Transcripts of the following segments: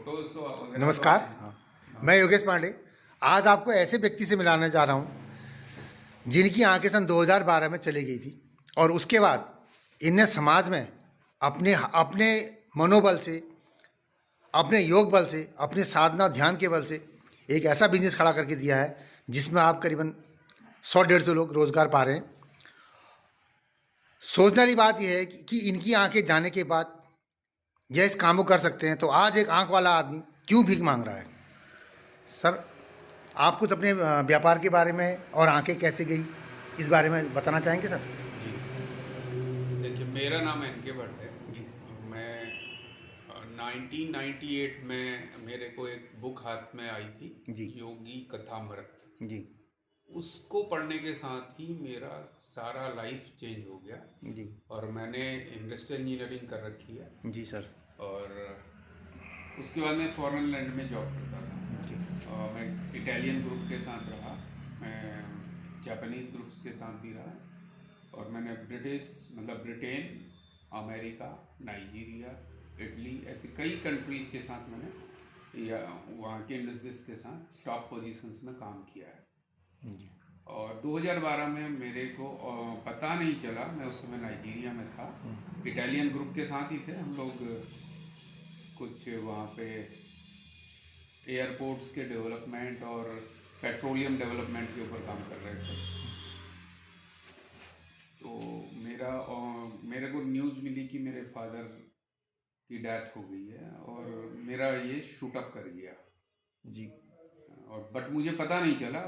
Photos तो नमस्कार। मैं योगेश पांडे आज आपको ऐसे व्यक्ति से मिलाने जा रहा हूं जिनकी आंखें सन 2012 में चली गई थी और उसके बाद इनने समाज में अपने अपने मनोबल से, अपने योग बल से, अपने साधना ध्यान के बल से एक ऐसा बिजनेस खड़ा करके दिया है जिसमें आप करीबन 100-150 लोग रोजगार पा रहे हैं। सोचने वाली बात यह है कि इनकी आंखें जाने के बाद यह इस काम को कर सकते हैं, तो आज एक आंख वाला आदमी क्यों भीख मांग रहा है? सर, आप कुछ अपने व्यापार के बारे में और आंखें कैसे गई इस बारे में बताना चाहेंगे सर? जी, देखिए मेरा नाम एनके भट्ट है। जी मैं 1998 में मेरे को एक बुक हाथ में आई थी, जी योगी कथामृत। जी उसको पढ़ने के साथ ही मेरा सारा लाइफ चेंज हो गया जी और मैंने इंडस्ट्रियल इंजीनियरिंग कर रखी है जी सर। और उसके बाद मैं फॉरेन लैंड में जॉब करता था। जी मैं इटालियन ग्रुप के साथ रहा, मैं जापानीज़ ग्रुप्स के साथ भी रहा और मैंने ब्रिटेन, अमेरिका, नाइजीरिया, इटली ऐसे कई कंट्रीज के साथ मैंने या वहाँ के इंडस्ट्रीज के साथ टॉप पोजीशंस में काम किया है। जी और 2012 में मेरे को पता नहीं चला, मैं उस समय नाइजीरिया में था, इटालियन ग्रुप के साथ ही थे हम लोग। कुछ वहाँ पे एयरपोर्ट्स के डेवलपमेंट और पेट्रोलियम डेवलपमेंट के ऊपर काम कर रहे थे। तो मेरे को न्यूज़ मिली कि मेरे फादर की डेथ हो गई है और मेरा ये शूट अप कर गया जी। और बट मुझे पता नहीं चला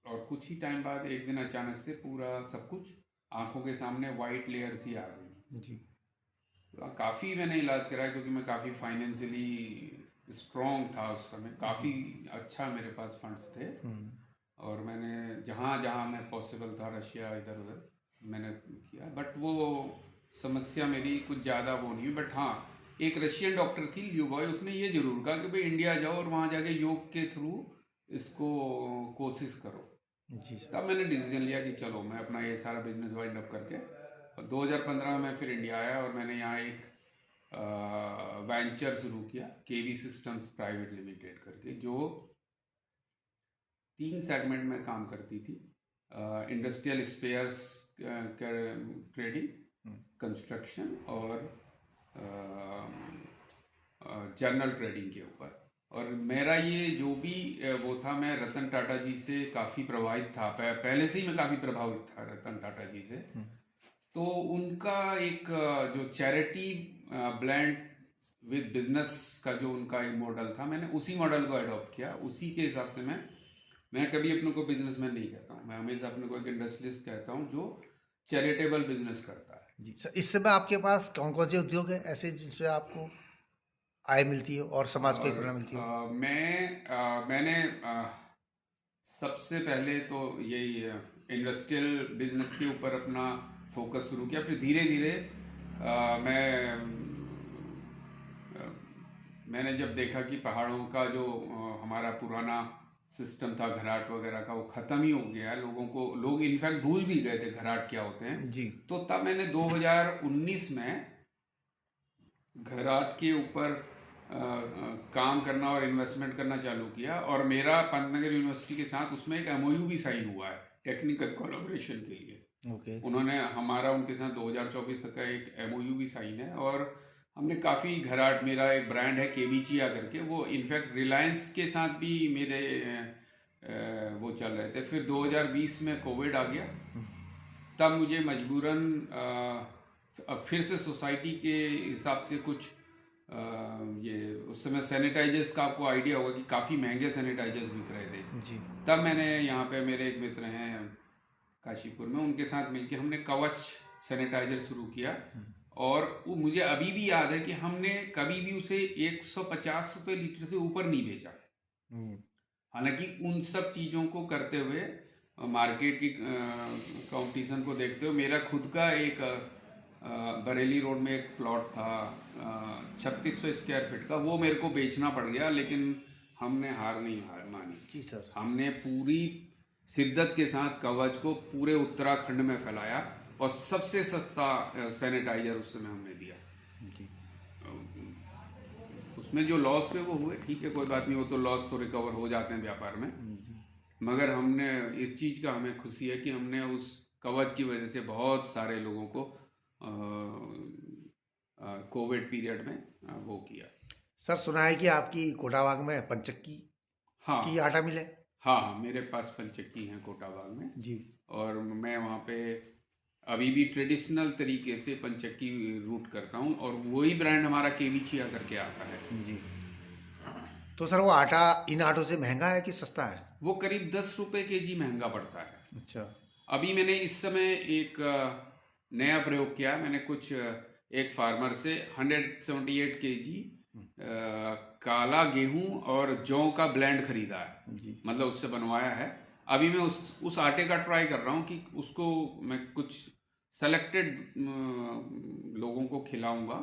और कुछ ही टाइम बाद एक दिन अचानक से पूरा सब कुछ आंखों के सामने वाइट लेयर्स ही आ गई जी। काफ़ी मैंने इलाज कराया क्योंकि मैं काफ़ी फाइनेंशियली स्ट्रॉन्ग था उस समय, काफ़ी अच्छा मेरे पास फंड्स थे और मैंने जहाँ जहाँ मैं पॉसिबल था रशिया इधर उधर मैंने किया, बट वो समस्या मेरी कुछ ज़्यादा वो नहीं हुई। बट हाँ, एक रशियन डॉक्टर थी ल्यूबॉय, उसने ये ज़रूर कहा कि भाई इंडिया जाओ और वहाँ जाके योग के थ्रू इसको कोशिश करो। जी सर। तब मैंने डिसीजन लिया कि चलो मैं अपना ये सारा बिजनेस वाइंड अप करके और 2015 में मैं फिर इंडिया आया और मैंने यहाँ एक वेंचर शुरू किया, केवी सिस्टम्स प्राइवेट लिमिटेड करके, जो 3 सेगमेंट में काम करती थी। इंडस्ट्रियल स्पेयर्स ट्रेडिंग, कंस्ट्रक्शन और जर्नल ट्रेडिंग के ऊपर। और मेरा ये जो भी वो था, मैं रतन टाटा जी से काफ़ी प्रभावित था, पहले से ही मैं काफ़ी प्रभावित था रतन टाटा जी से। तो उनका एक जो चैरिटी ब्लेंड विद बिजनेस का जो उनका एक मॉडल था, मैंने उसी मॉडल को अडॉप्ट किया। उसी के हिसाब से मैं कभी अपने को बिजनेसमैन नहीं कहता हूँ, मैं हमेशा अपने को एक इंडस्ट्रियलिस्ट कहता हूँ जो चैरिटेबल बिजनेस करता है। जी सर, इस समय आपके पास कौन कौन से उद्योग है ऐसे जिससे आपको आय मिलती हो और समाज को एक प्रेरणा मिलती हो? मैंने सबसे पहले तो यही इंडस्ट्रियल बिजनेस के ऊपर अपना फोकस शुरू किया। फिर धीरे धीरे मैंने जब देखा कि पहाड़ों का जो हमारा पुराना सिस्टम था घराट वगैरह का, वो ख़त्म ही हो गया है, लोग इनफैक्ट भूल भी गए थे घराट क्या होते हैं जी। तो तब मैंने 2019 में घराट के ऊपर काम करना और इन्वेस्टमेंट करना चालू किया और मेरा पंतनगर यूनिवर्सिटी के साथ उसमें एक एमओयू भी साइन हुआ है टेक्निकल कोलैबोरेशन के लिए। उन्होंने उनके साथ 2024 तक का एक एमओयू भी साइन है और हमने काफ़ी घराट, मेरा एक ब्रांड है केबीचिया करके, वो इनफैक्ट रिलायंस के साथ भी मेरे वो चल रहे थे। फिर 2020 में कोविड आ गया, तब मुझे मजबूरन फिर से सोसाइटी के हिसाब से कुछ ये उस समय सैनिटाइजर्स का आपको आइडिया होगा कि काफ़ी महंगे सैनिटाइजर्स बिक रहे थे जी। तब मैंने यहाँ पे मेरे एक मित्र हैं काशीपुर में, उनके साथ मिलके हमने कवच सैनिटाइजर शुरू किया और वो मुझे अभी भी याद है कि हमने कभी भी उसे 150 रुपये लीटर से ऊपर नहीं बेचा। हालांकि उन सब चीज़ों को करते हुए, मार्केट की कंपटीशन को देखते हुए, मेरा खुद का एक बरेली रोड में एक प्लॉट था 3600 स्क्वायर फीट का, वो मेरे को बेचना पड़ गया, लेकिन हमने हार मानी। जी सर। हमने पूरी शिद्दत के साथ कवच को पूरे उत्तराखंड में फैलाया और सबसे सस्ता सैनिटाइजर उस समय हमने दिया। जी। उसमें जो लॉस हुए वो हुए, ठीक है, कोई बात नहीं, वो तो लॉस तो रिकवर हो जाते हैं व्यापार में। मगर हमने इस चीज़ का हमें खुशी है कि हमने उस कवच की वजह से बहुत सारे लोगों को कोविड पीरियड में वो किया। सर सुना है कि आपकी कोटाबाग में पंचक्की हाँ की आटा मिल है। हाँ, मेरे पास पंचक्की हैं कोटाबाग में जी। और मैं वहाँ पे अभी भी ट्रेडिशनल तरीके से पंचक्की रूट करता हूँ और वही ब्रांड हमारा केवीचिया करके आता है। जी। तो सर वो आटा इन आटों से महंगा है कि सस्ता है? वो करीब 10 रुपये केजी महंगा पड़ता है। अच्छा। अभी मैंने इस समय एक नया प्रयोग किया। मैंने कुछ एक फार्मर से 178 केजी काला गेहूं और जौ का ब्लेंड खरीदा है जी। मतलब उससे बनवाया है। अभी मैं उस आटे का ट्राई कर रहा हूँ कि उसको मैं कुछ सेलेक्टेड लोगों को खिलाऊंगा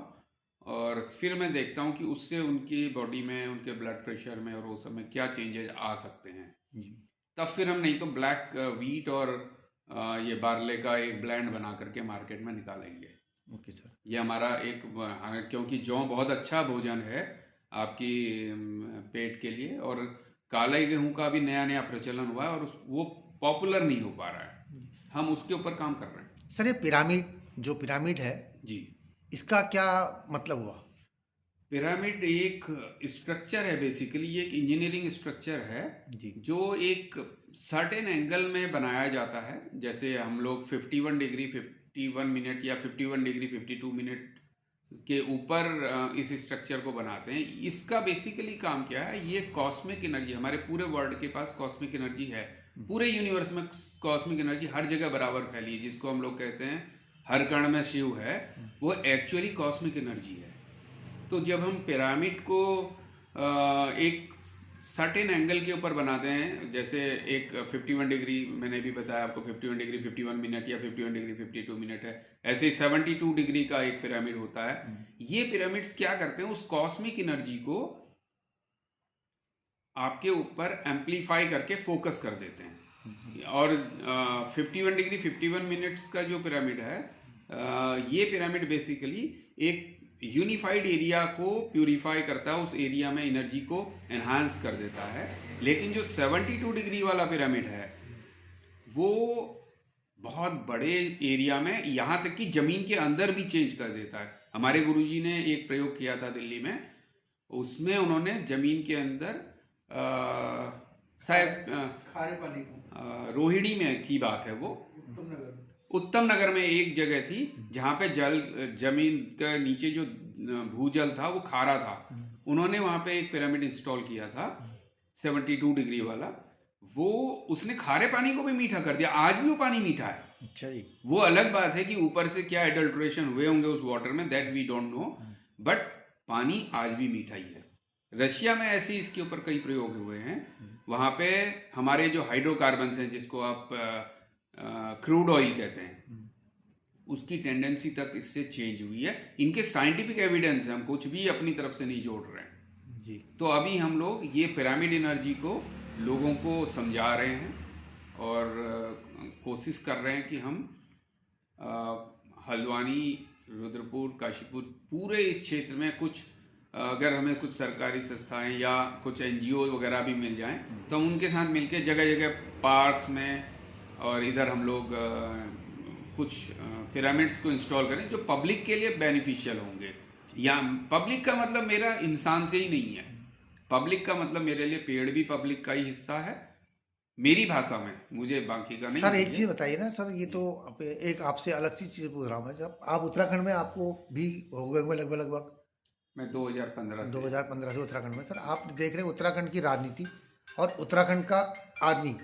और फिर मैं देखता हूँ कि उससे उनकी बॉडी में, उनके ब्लड प्रेशर में और वो सब में क्या चेंजेस आ सकते हैं जी। तब फिर हम नहीं तो ब्लैक व्हीट और ये बार्ले का एक ब्लेंड बना करके मार्केट में निकालेंगे। Okay sir. ये हमारा एक, क्योंकि जौ बहुत अच्छा भोजन है आपकी पेट के लिए और काले गेहूं का भी नया नया प्रचलन हुआ है और वो पॉपुलर नहीं हो पा रहा है। हम उसके ऊपर काम कर रहे हैं। सर ये पिरामिड है जी, इसका क्या मतलब हुआ? पिरामिड एक स्ट्रक्चर है, बेसिकली ये एक इंजीनियरिंग स्ट्रक्चर है जी। जो एक सर्टेन एंगल में बनाया जाता है। जैसे हम लोग 51 डिग्री 51 मिनट या 51 डिग्री 52 मिनट के ऊपर इस स्ट्रक्चर को बनाते हैं। इसका बेसिकली काम क्या है, ये कॉस्मिक एनर्जी, हमारे पूरे वर्ल्ड के पास कॉस्मिक एनर्जी है, पूरे यूनिवर्स में कॉस्मिक एनर्जी हर जगह बराबर फैली है, जिसको हम लोग कहते हैं हर कण में शिव है, वो एक्चुअली कॉस्मिक एनर्जी है। तो जब हम पिरामिड को एक सर्टेन एंगल के ऊपर बनाते हैं, जैसे एक 51 डिग्री मैंने भी बताया आपको, 51 डिग्री 51 मिनट या 51 डिग्री 52 मिनट है, ऐसे ही 72 डिग्री का एक पिरामिड होता है। ये पिरामिड्स क्या करते हैं, उस कॉस्मिक एनर्जी को आपके ऊपर एम्पलीफाई करके फोकस कर देते हैं। और 51 डिग्री 51 मिनट्स का जो पिरामिड है, ये पिरामिड बेसिकली एक यूनिफाइड एरिया को प्यूरिफाई करता है, उस एरिया में एनर्जी को एनहांस कर देता है। लेकिन जो 72 डिग्री वाला पिरामिड है वो बहुत बड़े एरिया में, यहाँ तक कि जमीन के अंदर भी चेंज कर देता है। हमारे गुरुजी ने एक प्रयोग किया था दिल्ली में, उसमें उन्होंने जमीन के अंदर शायद खारे पानी को, रोहिणी में की बात है, वो उत्तम नगर में एक जगह थी जहाँ पे जमीन के नीचे जो भूजल था वो खारा था। उन्होंने वहां पे एक पिरामिड इंस्टॉल किया था 72 डिग्री वाला। वो उसने खारे पानी को भी मीठा कर दिया, आज भी वो पानी मीठा है। अच्छा जी। वो अलग बात है कि ऊपर से क्या एडल्ट्रेशन हुए होंगे उस वाटर में, that we don't know, but पानी आज भी मीठा ही है। रशिया में ऐसे इसके ऊपर कई प्रयोग हुए हैं। वहां पे हमारे जो हाइड्रोकार्बन हैं, जिसको आप क्रूड ऑयल कहते हैं, उसकी टेंडेंसी तक इससे चेंज हुई है। इनके साइंटिफिक एविडेंस है, हम कुछ भी अपनी तरफ से नहीं जोड़ रहे हैं जी। तो अभी हम लोग ये पिरामिड एनर्जी को लोगों को समझा रहे हैं और कोशिश कर रहे हैं कि हम हल्द्वानी, रुद्रपुर, काशीपुर, पूरे इस क्षेत्र में कुछ, अगर हमें कुछ सरकारी संस्थाएं या कुछ एनजीओ वगैरह भी मिल जाएं तो हम उनके साथ मिलके जगह जगह पार्क्स में और इधर हम लोग कुछ पिरामिड्स को इंस्टॉल करें जो पब्लिक के लिए बेनिफिशियल होंगे। या पब्लिक का मतलब मेरा इंसान से ही नहीं है, पब्लिक का मतलब मेरे लिए पेड़ भी पब्लिक का ही हिस्सा है, मेरी भाषा में, मुझे बाकी का नहीं। सर एक चीज बताइए ना सर, ये तो एक आपसे अलग सी चीज पूछ रहा हूँ मैं, जब आप उत्तराखंड में, आपको भी हो गए लगभग मैं 2015 से उत्तराखंड में। सर आप देख रहे हैं उत्तराखंड की राजनीति और उत्तराखंड का आदमी।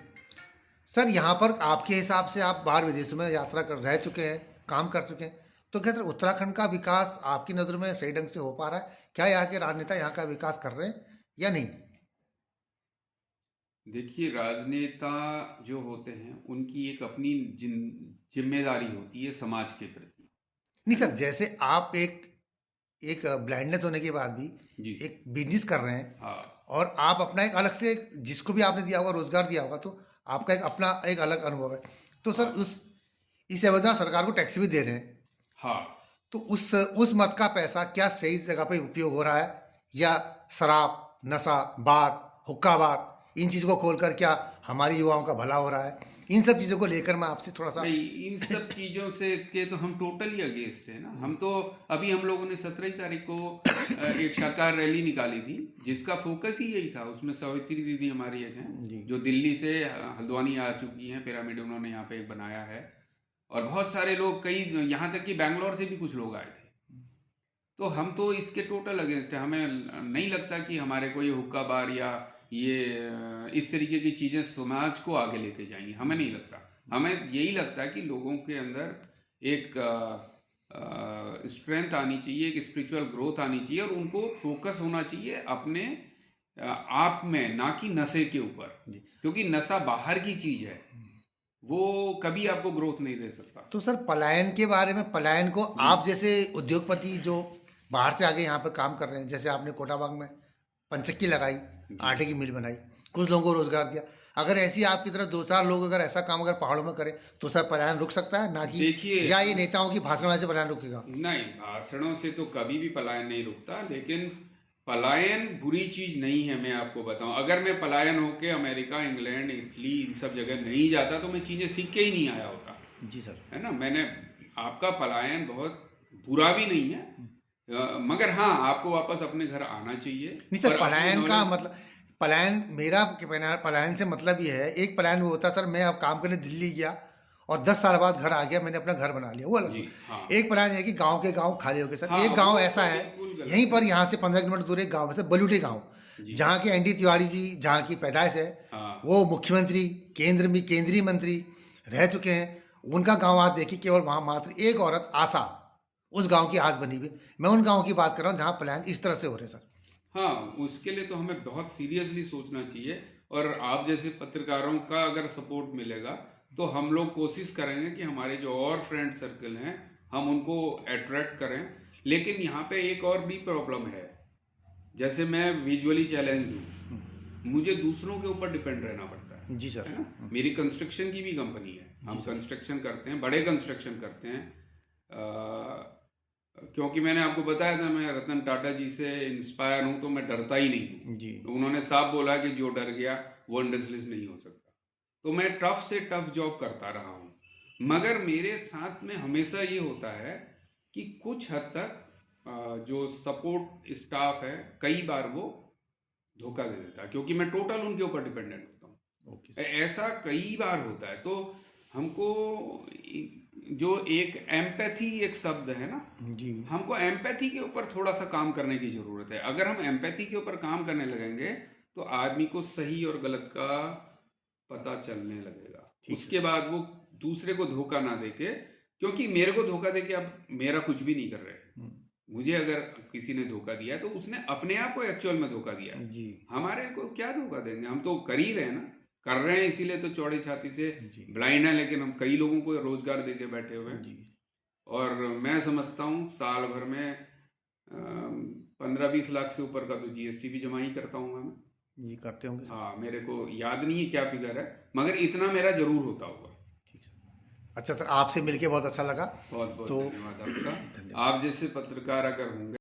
सर यहाँ पर आपके हिसाब से, आप बाहर विदेशों में यात्रा कर रह चुके हैं, काम कर चुके हैं, तो क्या सर उत्तराखंड का विकास आपकी नज़र में सही ढंग से हो पा रहा है? क्या यहाँ के राजनेता यहाँ का विकास कर रहे हैं या नहीं? देखिए, राजनेता जो होते हैं उनकी एक अपनी जिम्मेदारी होती है समाज के प्रति। नहीं सर, जैसे आप एक ब्लाइंडनेस होने के बाद भी एक बिजनेस कर रहे हैं। हाँ। और आप अपना एक अलग से, जिसको भी आपने दिया होगा, रोजगार दिया होगा, तो आपका एक अपना एक अलग अनुभव है। तो सर हाँ। इस एवज सरकार को टैक्स भी दे रहे हैं। हाँ। तो उस मत का पैसा क्या सही जगह पे उपयोग हो रहा है या शराब, नशा, बार, हुक्का बार, इन चीज़ों को खोलकर क्या हमारे युवाओं का भला हो रहा है? इन सब चीज़ों को लेकर मैं आपसे थोड़ा सा नहीं, इन सब चीजों से के तो हम टोटली अगेंस्ट है ना। हम तो अभी हम लोगों ने 17 तारीख को एक शाकाहार रैली निकाली थी जिसका फोकस ही यही था। उसमें सावित्री दीदी हमारी एक हैं जो दिल्ली से हल्द्वानी आ चुकी हैं, पिरामिड उन्होंने यहाँ पे एक बनाया है, और बहुत सारे लोग, कई यहाँ तक कि बैंगलोर से भी कुछ लोग आए थे। तो हम तो इसके टोटल अगेंस्ट है। हमें नहीं लगता कि हमारे को ये हुक्का बार या ये इस तरीके की चीजें समाज को आगे लेके जाएंगी, हमें नहीं लगता। हमें यही लगता है कि लोगों के अंदर एक स्ट्रेंथ आनी चाहिए, एक स्पिरिचुअल ग्रोथ आनी चाहिए, और उनको फोकस होना चाहिए अपने आप में, ना कि नशे के ऊपर, क्योंकि नशा बाहर की चीज है, वो कभी आपको ग्रोथ नहीं दे सकता। तो सर पलायन के बारे में, पलायन को आप जैसे उद्योगपति जो बाहर से आगे यहाँ पर काम कर रहे हैं, जैसे आपने कोटाबाग में पंचक्की लगाई, आटे की मिल बनाई, कुछ लोगों को रोजगार दिया, अगर ऐसी आपकी तरह 2-4 लोग अगर ऐसा काम अगर पहाड़ों में करें तो सर पलायन रुक सकता है? ना कि देखिए, या ये नेताओं की भाषण से पलायन रुकेगा? नहीं, भाषणों से तो कभी भी पलायन नहीं रुकता, लेकिन पलायन बुरी चीज नहीं है। मैं आपको बताऊं, अगर मैं पलायन होके अमेरिका, इंग्लैंड, इटली, इन सब जगह नहीं जाता तो मैं चीजें सीख के ही नहीं आया होता। जी सर, है ना। मैंने, आपका पलायन बहुत बुरा भी नहीं है, मगर हाँ, आपको वापस अपने घर आना चाहिए। नहीं सर, पलायन का मतलब, पलायन, मेरा पलायन से मतलब ये है, एक पलायन वो होता है सर, मैं अब काम करने दिल्ली गया और 10 साल बाद घर आ गया, मैंने अपना घर बना लिया, वो अलग। हाँ। एक प्लान है कि गांव के गांव खाली हो गए सर। हाँ, एक गांव वो ऐसा तो है बिल्कुल गलत यहीं पर, यहाँ से 15 किलोमीटर दूर एक गांव है सर, बलूटी गांव, जहाँ के एनडी तिवारी जी, जहाँ की पैदाइश है, हाँ। वो मुख्यमंत्री, केंद्रीय मंत्री रह चुके हैं। उनका गांव आप देखिए, केवल वहाँ मात्र एक औरत आशा उस गांव की आज बनी हुई। मैं उन गाँव की बात कर रहा हूँ जहाँ प्लान इस तरह से हो रहे हैं सर। हाँ, उसके लिए तो हमें बहुत सीरियसली सोचना चाहिए, और आप जैसे पत्रकारों का अगर सपोर्ट मिलेगा तो हम लोग कोशिश करेंगे कि हमारे जो और फ्रेंड सर्कल हैं हम उनको अट्रैक्ट करें। लेकिन यहाँ पे एक और भी प्रॉब्लम है, जैसे मैं विजुअली चैलेंज हूँ, मुझे दूसरों के ऊपर डिपेंड रहना पड़ता है। जी सर, है ना। मेरी कंस्ट्रक्शन की भी कंपनी है, हम कंस्ट्रक्शन करते हैं, बड़े कंस्ट्रक्शन करते हैं, क्योंकि मैंने आपको बताया था मैं रतन टाटा जी से इंस्पायर हूं, तो मैं डरता ही नहीं हूं जी। उन्होंने साफ बोला कि जो डर गया वो इंडस्ट्रियलिस्ट नहीं हो सकता। तो मैं टफ से टफ जॉब करता रहा हूं, मगर मेरे साथ में हमेशा ये होता है कि कुछ हद तक जो सपोर्ट स्टाफ है, कई बार वो धोखा दे देता है, क्योंकि मैं टोटल उनके ऊपर डिपेंडेंट होता हूँ। ऐसा कई बार होता है। तो हमको जो एक एम्पैथी एक शब्द है ना जी, हमको एम्पैथी के ऊपर थोड़ा सा काम करने की जरूरत है। अगर हम एम्पैथी के ऊपर काम करने लगेंगे तो आदमी को सही और गलत का पता चलने लगेगा। उसके बाद वो दूसरे को धोखा ना देके, क्योंकि मेरे को धोखा देके अब मेरा कुछ भी नहीं कर रहे। मुझे अगर किसी ने धोखा दिया है तो उसने अपने आप को एक्चुअल में धोखा दिया है जी। हमारे को क्या धोखा देंगे, हम तो कर ही रहे हैं ना, कर रहे हैं, इसीलिए तो चौड़ी छाती से ब्लाइंड है, लेकिन हम कई लोगों को रोजगार देके बैठे हुए हैं। और मैं समझता हूँ साल भर में 15-20 लाख से ऊपर का तो जीएसटी भी जमा ही करता हूँ मैं जी। करते होंगे? हाँ, मेरे को याद नहीं है क्या फिगर है, मगर इतना मेरा जरूर होता होगा। अच्छा सर, आपसे मिलके बहुत अच्छा लगा। बहुत बहुत धन्यवाद आपका। आप जैसे पत्रकार अगर होंगे